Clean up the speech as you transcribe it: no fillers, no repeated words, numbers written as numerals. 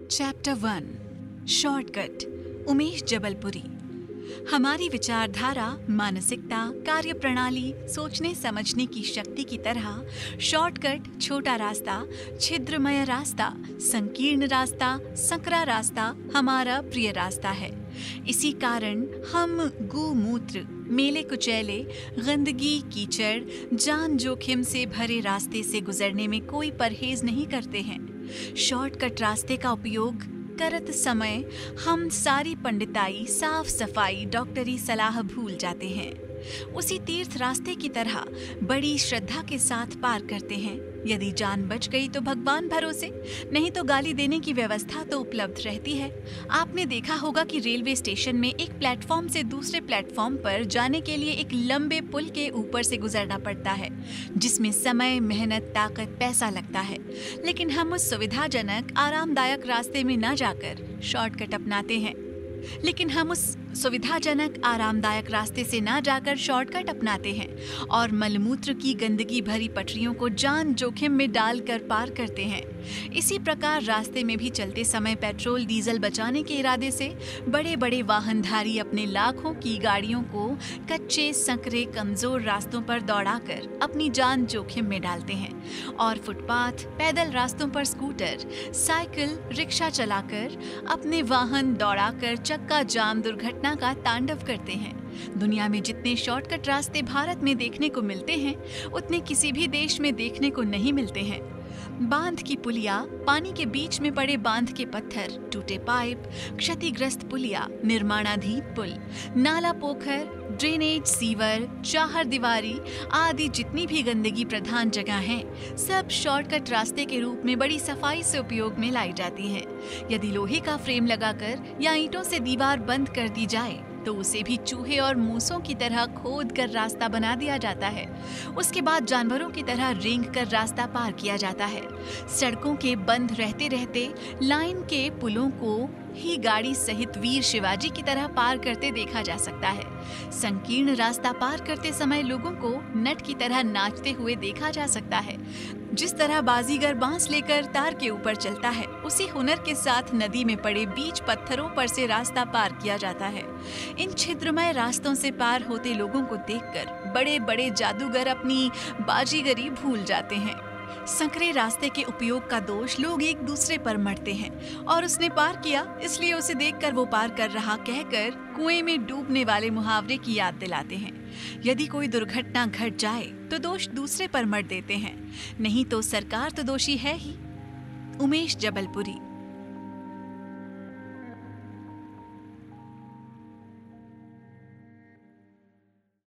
Chapter 1 shortcut. Umesh जबलपुरी। हमारी विचारधारा, मानसिकता, कार्यप्रणाली, सोचने समझने की शक्ति की तरह शॉर्टकट, छोटा रास्ता, छिद्रमय रास्ता, संकीर्ण रास्ता, संकरा रास्ता हमारा प्रिय रास्ता है। इसी कारण हम गूमूत्र, मेले कुचैले, गंदगी, कीचड़, जान जोखिम से भरे रास्ते से गुजरने में कोई परहेज नहीं करते हैं। शॉर्टकट रास्ते का उपयोग करत समय हम सारी पंडिताई, साफ सफाई, डॉक्टरी सलाह भूल जाते हैं। उसी तीर्थ रास्ते की तरह बड़ी श्रद्धा के साथ पार करते हैं। यदि जान बच गई तो भगवान भरोसे, नहीं तो गाली देने की व्यवस्था तो उपलब्ध रहती है। आपने देखा होगा कि रेलवे स्टेशन में एक प्लेटफॉर्म से दूसरे प्लेटफॉर्म पर जाने के लिए एक लंबे पुल के ऊपर से गुजरना पड़ता है, जिसमें समय, मेहनत, ताकत, पैसा लगता है। लेकिन हम उस सुविधाजनक, आरामदायक रास्ते में न जाकर शॉर्टकट अपनाते हैं। और मलमूत्र की गंदगी भरी पटरियों को जान जोखिम में डालकर पार करते हैं। इसी प्रकार रास्ते में भी चलते समय पेट्रोल डीजल बचाने के इरादे से बड़े बड़े वाहनधारी अपने लाखों की गाड़ियों को कच्चे, संकरे, कमजोर रास्तों पर दौड़ाकर अपनी जान जोखिम में डालते हैं और फुटपाथ, पैदल रास्तों पर स्कूटर, साइकिल, रिक्शा चलाकर अपने वाहन दौड़ाकर चक्का जाम दुर्घटना का तांडव करते हैं। दुनिया में जितने शॉर्टकट रास्ते भारत में देखने को मिलते हैं, उतने किसी भी देश में देखने को नहीं मिलते हैं। बांध की पुलिया, पानी के बीच में पड़े बांध के पत्थर, टूटे पाइप, क्षतिग्रस्त पुलिया, निर्माणाधीन पुल, नाला, पोखर, ड्रेनेज, सीवर, चाहर दीवारी आदि जितनी भी गंदगी प्रधान जगह हैं, सब शॉर्टकट रास्ते के रूप में बड़ी सफाई से उपयोग में लाई जाती हैं। यदि लोहे का फ्रेम लगाकर या ईंटों से दीवार बंद कर दी जाए तो उसे भी चूहे और मूसों की तरह खोद कर रास्ता बना दिया जाता है। उसके बाद जानवरों की तरह रेंग कर रास्ता पार किया जाता है। सड़कों के बंद रहते रहते लाइन के पुलों को ही गाड़ी सहित वीर शिवाजी की तरह पार करते देखा जा सकता है। संकीर्ण रास्ता पार करते समय लोगों को नट की तरह नाचते हुए देखा जा सकता है। जिस तरह बाजीगर बांस लेकर तार के ऊपर चलता है, उसी हुनर के साथ नदी में पड़े बीच पत्थरों पर से रास्ता पार किया जाता है। इन छिद्रमय रास्तों से पार होते लोगों को देखकर बड़े बड़े जादूगर अपनी बाजीगरी भूल जाते हैं। संकरे रास्ते के उपयोग का दोष लोग एक दूसरे पर मढ़ते हैं और उसने पार किया इसलिए उसे देखकर वो पार कर रहा कहकर कुएं में डूबने वाले मुहावरे की याद दिलाते हैं। यदि कोई दुर्घटना घट जाए तो दोष दूसरे पर मढ़ देते हैं, नहीं तो सरकार तो दोषी है ही। उमेश जबलपुरी।